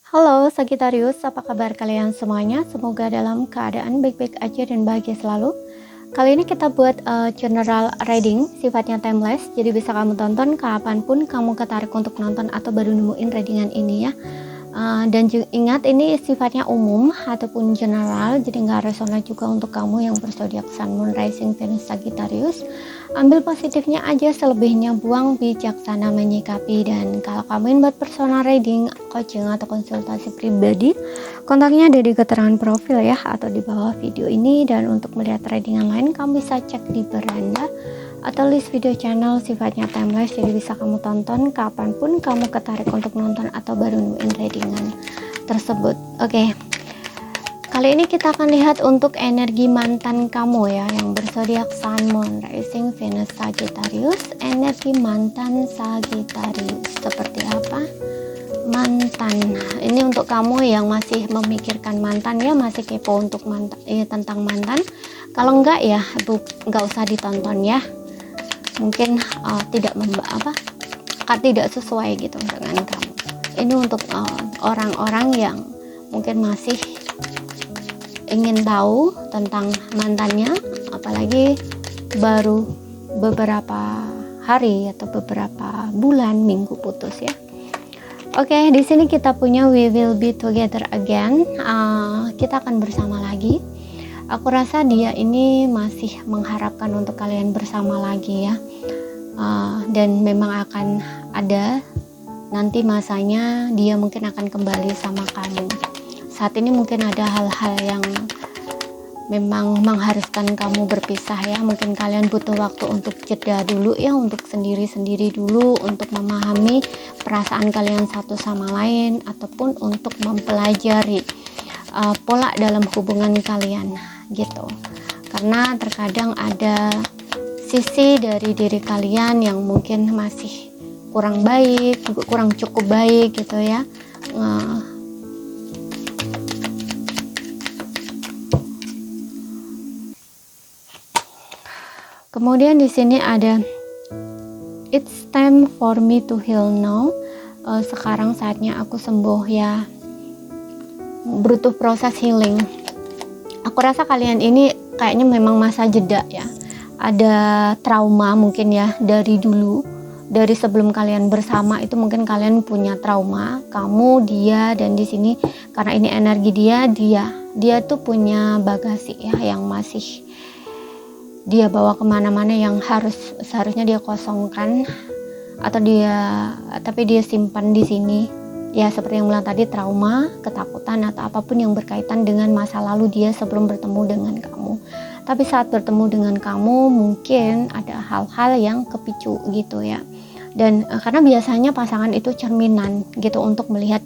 Halo Sagittarius, apa kabar kalian semuanya? Semoga dalam keadaan baik-baik aja dan bahagia selalu. Kali ini kita buat general reading, sifatnya timeless, jadi bisa kamu tonton kapanpun kamu ketarik untuk nonton atau baru nemuin readingan ini ya. Dan ingat ini sifatnya umum ataupun general, jadi nggak resonate juga untuk kamu yang berzodiak Sun, Moon, Rising, Venus, Sagittarius. Ambil positifnya aja, selebihnya buang, bijaksana menyikapi. Dan kalau kamu ingin buat personal reading, coaching atau konsultasi pribadi, kontaknya ada di keterangan profil ya, atau di bawah video ini. Dan untuk melihat readingan lain, kamu bisa cek di beranda atau list video channel sifatnya timeless, jadi bisa kamu tonton kapanpun kamu ketarik untuk nonton atau baru nemuin readingan tersebut. Oke, kali ini kita akan lihat untuk energi mantan kamu ya, yang berzodiak Sun, Moon, Rising, Venus, Sagittarius. Energi mantan Sagittarius seperti apa? Mantan, ini untuk kamu yang masih memikirkan mantan ya, masih kepo untuk mantan, tentang mantan. Kalau enggak ya enggak usah ditonton ya, mungkin tidak sesuai gitu dengan kamu. Ini untuk orang-orang yang mungkin masih ingin tahu tentang mantannya, apalagi baru beberapa hari atau beberapa bulan, minggu putus ya. Oke, di sini kita punya we will be together again. Kita akan bersama lagi. Aku rasa dia ini masih mengharapkan untuk kalian bersama lagi ya, dan memang akan ada nanti masanya dia mungkin akan kembali sama kamu. Saat ini mungkin ada hal-hal yang memang mengharuskan kamu berpisah ya, mungkin kalian butuh waktu untuk jeda dulu ya, untuk sendiri-sendiri dulu, untuk memahami perasaan kalian satu sama lain, ataupun untuk mempelajari pola dalam hubungan kalian gitu. Karena terkadang ada sisi dari diri kalian yang mungkin masih kurang baik, kurang cukup baik gitu ya. Kemudian di sini ada it's time for me to heal now. Sekarang saatnya aku sembuh ya, butuh proses healing. Aku rasa kalian ini kayaknya memang masa jeda ya, ada trauma mungkin ya dari dulu, dari sebelum kalian bersama itu mungkin kalian punya trauma, kamu, dia, dan di sini karena ini energi dia tuh punya bagasi ya, yang masih dia bawa kemana-mana, yang seharusnya dia kosongkan atau tapi dia simpan di sini ya, seperti yang bilang tadi, trauma, ketakutan, atau apapun yang berkaitan dengan masa lalu dia sebelum bertemu dengan kamu. Tapi saat bertemu dengan kamu mungkin ada hal-hal yang kepicu gitu ya. Dan karena biasanya pasangan itu cerminan gitu untuk melihat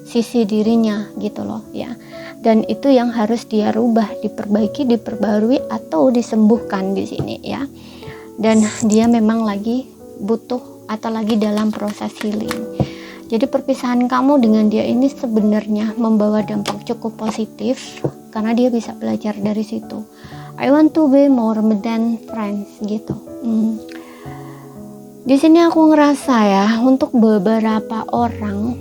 sisi dirinya gitu loh ya. Dan itu yang harus dia rubah, diperbaiki, diperbarui, atau disembuhkan di sini ya. Dan dia memang lagi butuh atau lagi dalam proses healing. Jadi perpisahan kamu dengan dia ini sebenarnya membawa dampak cukup positif karena dia bisa belajar dari situ. I want to be more than friends gitu. Di sini aku ngerasa ya, untuk beberapa orang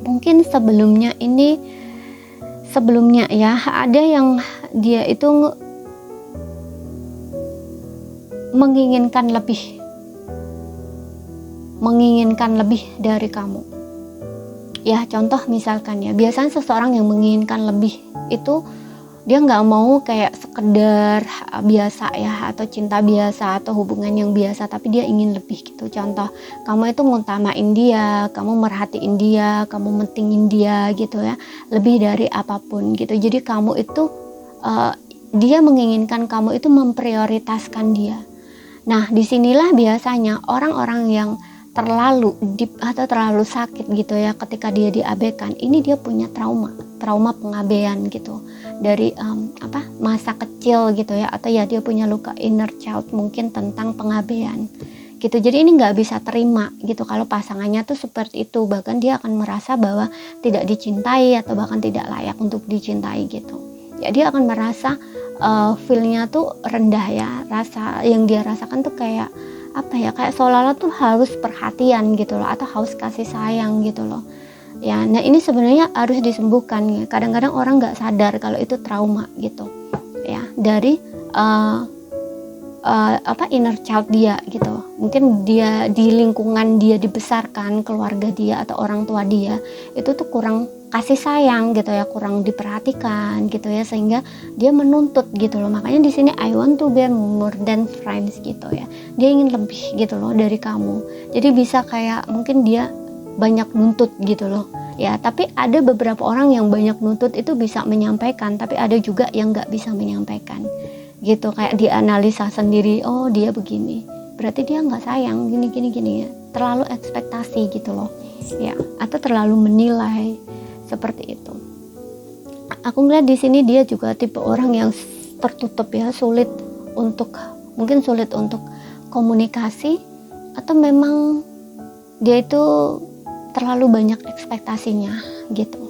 mungkin sebelumnya ya ada yang dia itu menginginkan lebih dari kamu ya. Contoh misalkan ya, biasanya seseorang yang menginginkan lebih itu dia nggak mau kayak sekedar biasa ya, atau cinta biasa atau hubungan yang biasa, tapi dia ingin lebih gitu. Contoh, kamu itu ngutamain dia, kamu merhatiin dia, kamu mentingin dia gitu ya, lebih dari apapun gitu. Jadi kamu itu dia menginginkan kamu itu memprioritaskan dia. Nah, disinilah biasanya orang-orang yang terlalu deep atau terlalu sakit gitu ya, ketika dia diabaikan, ini dia punya trauma pengabaian gitu dari masa kecil gitu ya, atau ya dia punya luka inner child mungkin tentang pengabaian gitu. Jadi ini nggak bisa terima gitu kalau pasangannya tuh seperti itu, bahkan dia akan merasa bahwa tidak dicintai atau bahkan tidak layak untuk dicintai gitu ya. Dia akan merasa feel-nya tuh rendah ya, rasa yang dia rasakan tuh kayak kayak seolah-olah tuh harus perhatian gitu loh, atau harus kasih sayang gitu loh. ya. Nah ini sebenarnya harus disembuhkan ya. Kadang-kadang orang nggak sadar kalau itu trauma gitu ya, dari inner child dia gitu. Mungkin dia di lingkungan dia dibesarkan, keluarga dia atau orang tua dia itu tuh kurang kasih sayang gitu ya, kurang diperhatikan gitu ya, sehingga dia menuntut gitu loh. Makanya di sini I want to be more than friends gitu ya, dia ingin lebih gitu loh dari kamu. Jadi bisa kayak mungkin dia banyak nuntut gitu loh ya. Tapi ada beberapa orang yang banyak nuntut itu bisa menyampaikan, tapi ada juga yang nggak bisa menyampaikan gitu, kayak dianalisa sendiri, oh dia begini berarti dia nggak sayang gini ya, terlalu ekspektasi gitu loh ya, atau terlalu menilai seperti itu. Aku ngeliat di sini dia juga tipe orang yang tertutup ya, mungkin sulit untuk komunikasi, atau memang dia itu terlalu banyak ekspektasinya gitu.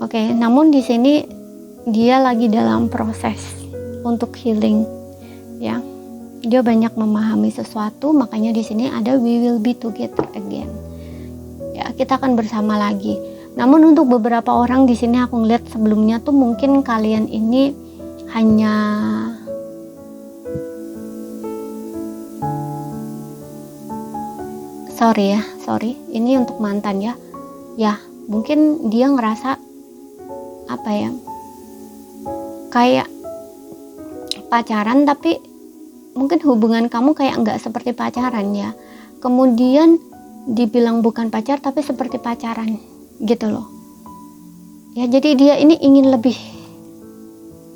Oke, namun di sini dia lagi dalam proses untuk healing ya. Dia banyak memahami sesuatu, makanya di sini ada we will be together again. Ya, kita akan bersama lagi. Namun untuk beberapa orang di sini aku ngeliat sebelumnya tuh mungkin kalian ini hanya sorry, ini untuk mantan ya. Ya, mungkin dia ngerasa apa ya? Kayak pacaran, tapi mungkin hubungan kamu kayak nggak seperti pacaran ya. Kemudian dibilang bukan pacar tapi seperti pacaran gitu loh ya. Jadi dia ini ingin lebih,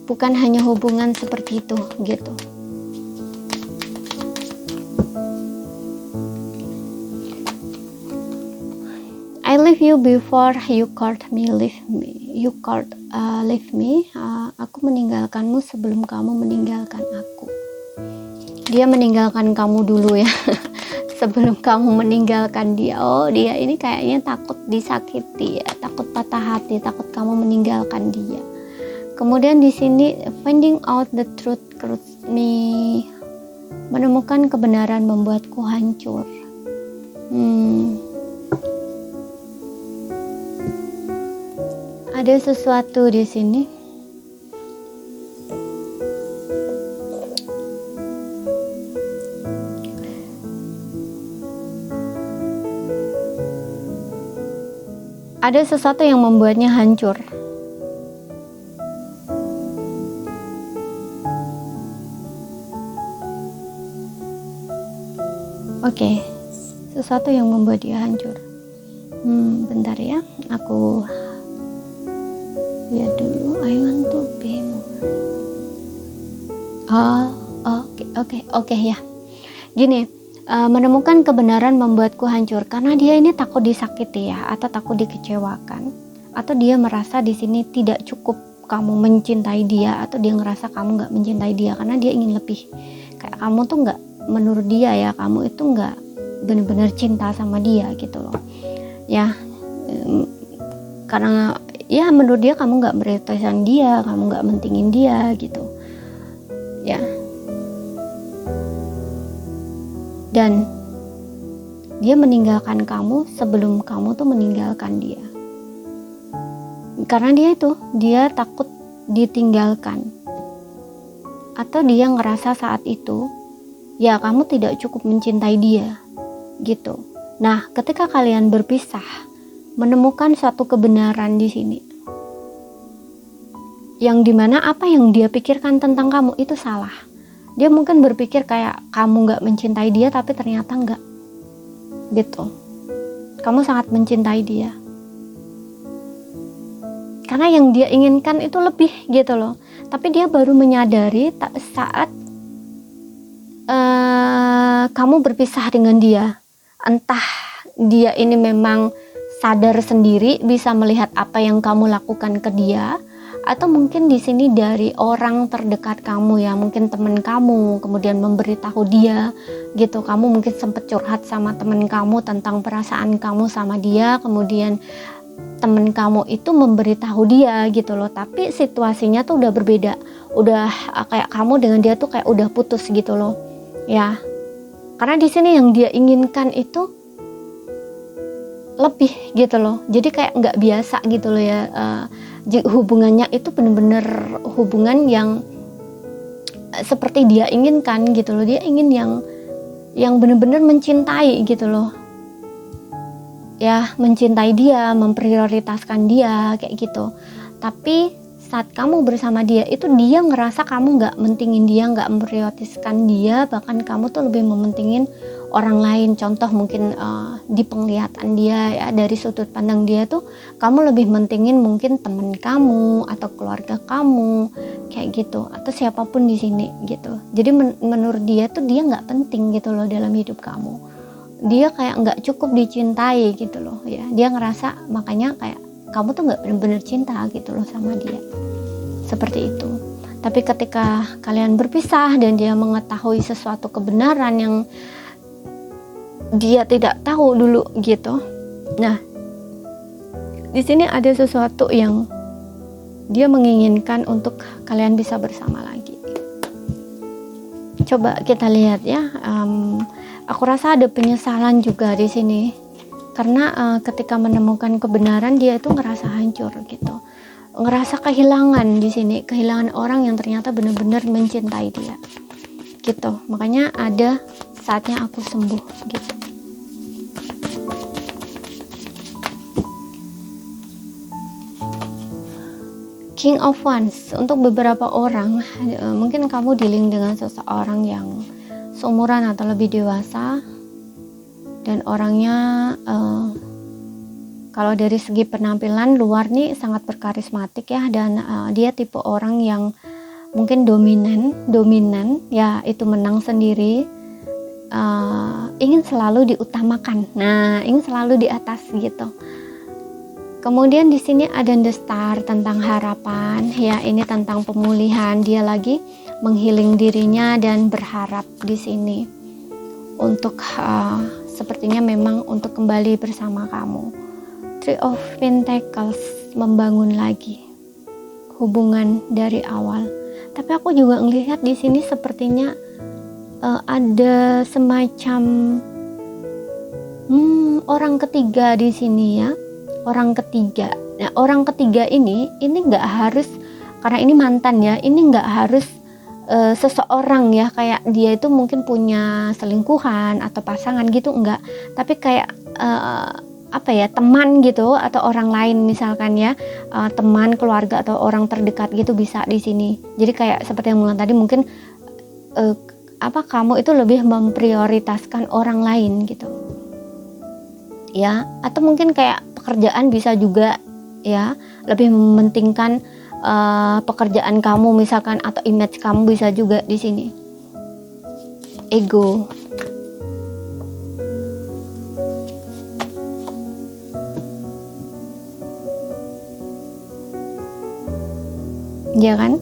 bukan hanya hubungan seperti itu gitu. I leave you before you called me, leave me. Aku meninggalkanmu sebelum kamu meninggalkan aku. Dia meninggalkan kamu dulu ya sebelum kamu meninggalkan dia. Oh, dia ini kayaknya takut disakiti ya, takut patah hati, takut kamu meninggalkan dia. Kemudian di sini finding out the truth crushed me, menemukan kebenaran membuatku hancur. Ada sesuatu di sini. Ada sesuatu yang membuatnya hancur. Oke, sesuatu yang membuat dia hancur. Bentar ya, aku lihat dulu. I want to be more. Oke ya. Gini, menemukan kebenaran membuatku hancur karena dia ini takut disakiti ya, atau takut dikecewakan, atau dia merasa di sini tidak cukup kamu mencintai dia, atau dia ngerasa kamu nggak mencintai dia karena dia ingin lebih. Kayak kamu tuh nggak, menurut dia ya, kamu itu nggak benar-benar cinta sama dia gitu loh ya. Karena ya menurut dia kamu nggak prioritasin dia, kamu nggak mentingin dia gitu ya. Dan dia meninggalkan kamu sebelum kamu tuh meninggalkan dia, karena dia takut ditinggalkan, atau dia ngerasa saat itu ya kamu tidak cukup mencintai dia gitu. Nah, ketika kalian berpisah, menemukan suatu kebenaran di sini, yang dimana apa yang dia pikirkan tentang kamu itu salah. Dia mungkin berpikir kayak kamu gak mencintai dia, tapi ternyata enggak gitu. Kamu sangat mencintai dia, karena yang dia inginkan itu lebih gitu loh. Tapi dia baru menyadari saat kamu berpisah dengan dia. Entah dia ini memang sadar sendiri bisa melihat apa yang kamu lakukan ke dia, atau mungkin di sini dari orang terdekat kamu ya, mungkin teman kamu kemudian memberitahu dia gitu. Kamu mungkin sempat curhat sama teman kamu tentang perasaan kamu sama dia, kemudian teman kamu itu memberitahu dia gitu loh, tapi situasinya tuh udah berbeda, udah kayak kamu dengan dia tuh kayak udah putus gitu loh ya. Karena di sini yang dia inginkan itu lebih gitu loh. Jadi kayak nggak biasa gitu loh ya. Hubungannya itu bener-bener hubungan yang seperti dia inginkan gitu loh. Dia ingin yang bener-bener mencintai gitu loh. Ya, mencintai dia, memprioritaskan dia kayak gitu. Tapi saat kamu bersama dia itu dia ngerasa kamu nggak mentingin dia, nggak memprioritaskan dia, bahkan kamu tuh lebih mementingin orang lain. Contoh mungkin di penglihatan dia ya, dari sudut pandang dia tuh kamu lebih mentingin mungkin teman kamu atau keluarga kamu kayak gitu, atau siapapun di sini gitu. Jadi menurut dia tuh dia nggak penting gitu loh dalam hidup kamu. Dia kayak nggak cukup dicintai gitu loh ya. Dia ngerasa makanya kayak kamu tuh nggak benar-benar cinta gitu loh sama dia, seperti itu. Tapi ketika kalian berpisah dan dia mengetahui sesuatu kebenaran yang dia tidak tahu dulu gitu, nah di sini ada sesuatu yang dia menginginkan untuk kalian bisa bersama lagi. Coba kita lihat ya. Aku rasa ada penyesalan juga di sini, karena ketika menemukan kebenaran dia itu ngerasa hancur gitu, ngerasa kehilangan di sini, kehilangan orang yang ternyata benar-benar mencintai dia gitu. Makanya ada saatnya aku sembuh gitu. King of Wands untuk beberapa orang, mungkin kamu dealing dengan seseorang yang seumuran atau lebih dewasa, dan orangnya kalau dari segi penampilan luar nih sangat berkarismatik ya, dan dia tipe orang yang mungkin dominan ya, itu menang sendiri, ingin selalu diutamakan, ingin selalu di atas gitu. Kemudian di sini ada the star tentang harapan ya, ini tentang pemulihan. Dia lagi menghealing dirinya dan berharap di sini untuk sepertinya memang untuk kembali bersama kamu. Three of Pentacles, membangun lagi hubungan dari awal. Tapi aku juga ngelihat di sini sepertinya ada semacam orang ketiga di sini ya. Orang ketiga. Nah, orang ketiga ini nggak harus, karena ini mantan ya, ini nggak harus seseorang ya, kayak dia itu mungkin punya selingkuhan atau pasangan gitu, enggak. Tapi kayak teman gitu, atau orang lain misalkan ya, teman, keluarga atau orang terdekat gitu bisa di sini. Jadi kayak seperti yang bilang tadi, mungkin kamu itu lebih memprioritaskan orang lain gitu. Ya, atau mungkin kayak pekerjaan bisa juga ya, lebih mementingkan pekerjaan kamu misalkan, atau image kamu bisa juga di sini. Ego. Ya kan?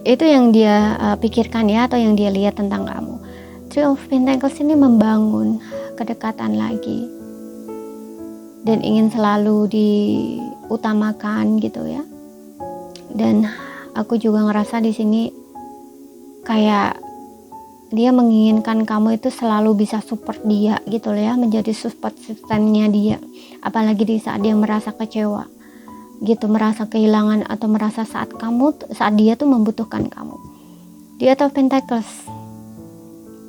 Itu yang dia pikirkan ya, atau yang dia lihat tentang kamu. Three of Pentacles ini membangun kedekatan lagi dan ingin selalu diutamakan gitu ya. Dan aku juga ngerasa di sini kayak dia menginginkan kamu itu selalu bisa support dia gitu ya, menjadi support systemnya dia, apalagi di saat dia merasa kecewa gitu, merasa kehilangan, atau merasa saat dia tuh membutuhkan kamu. Dia atau Pentacles,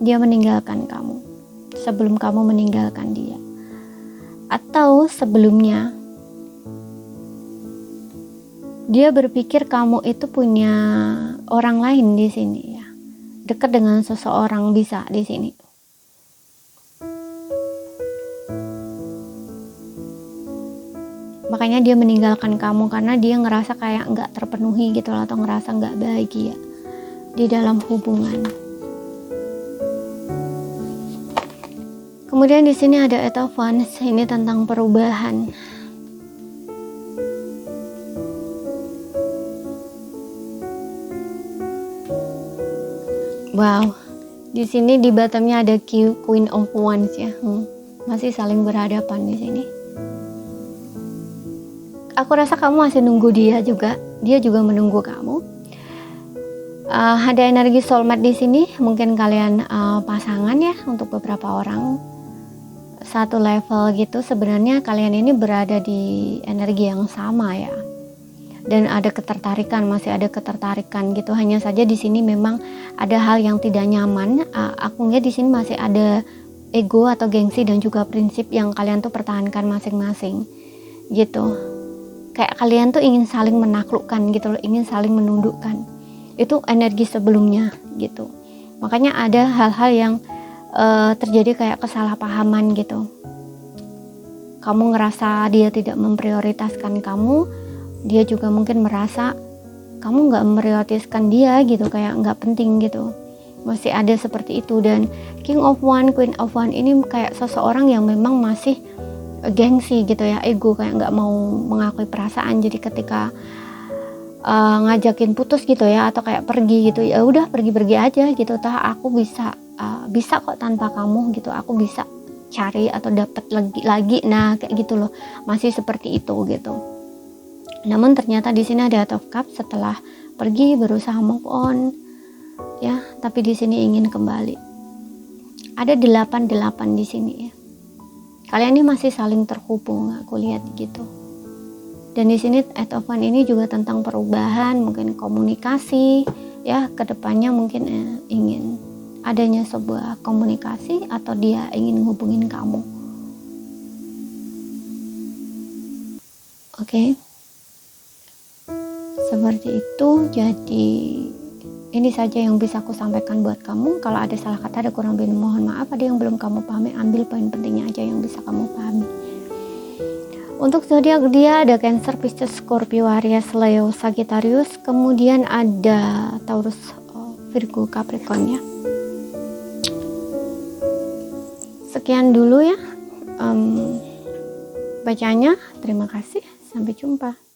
dia meninggalkan kamu sebelum kamu meninggalkan dia, atau sebelumnya dia berpikir kamu itu punya orang lain di sini ya, dekat dengan seseorang bisa di sini. Makanya dia meninggalkan kamu karena dia ngerasa kayak nggak terpenuhi gitu, atau ngerasa nggak bahagia di dalam hubungan. Kemudian di sini ada Eight of Wands, ini tentang perubahan. Wow, di sini di bottomnya ada Queen of Wands ya, masih saling berhadapan di sini. Aku rasa kamu masih nunggu dia juga menunggu kamu. Ada energi soulmate di sini, mungkin kalian pasangan ya untuk beberapa orang. satu level gitu, sebenarnya kalian ini berada di energi yang sama ya, dan ada ketertarikan, masih ada ketertarikan gitu. Hanya saja di sini memang ada hal yang tidak nyaman. Aku ngeliat di sini masih ada ego atau gengsi dan juga prinsip yang kalian tuh pertahankan masing-masing gitu. Kayak kalian tuh ingin saling menaklukkan gitu loh, ingin saling menundukkan. Itu energi sebelumnya gitu. Makanya ada hal-hal yang terjadi kayak kesalahpahaman gitu. Kamu ngerasa dia tidak memprioritaskan kamu, dia juga mungkin merasa kamu nggak memprioritaskan dia gitu, kayak nggak penting gitu. Masih ada seperti itu. Dan King of One, Queen of One ini kayak seseorang yang memang masih gengsi gitu ya, ego, kayak nggak mau mengakui perasaan. Jadi ketika ngajakin putus gitu ya, atau kayak pergi gitu, ya udah pergi-pergi aja gitu, aku bisa kok tanpa kamu gitu, aku bisa cari atau dapat lagi. Nah kayak gitu loh, masih seperti itu gitu. Namun ternyata di sini ada Eight of Cups, setelah pergi berusaha move on ya, tapi di sini ingin kembali. Ada 8 di sini ya. Kalian ini masih saling terhubung, aku lihat gitu. Dan di sini Eight of One ini juga tentang perubahan, mungkin komunikasi ya, kedepannya mungkin ingin adanya sebuah komunikasi atau dia ingin hubungin kamu. Oke. Seperti itu. Jadi ini saja yang bisa aku sampaikan buat kamu. Kalau ada salah kata, ada kurang lebih, mohon maaf. Ada yang belum kamu pahami, ambil poin pentingnya aja yang bisa kamu pahami. Untuk zodiak dia ada Cancer, Pisces, Scorpio, Aries, Leo, Sagittarius, kemudian ada Taurus, Virgo, Capricorn ya. Sekian dulu ya bacanya. Terima kasih, sampai jumpa.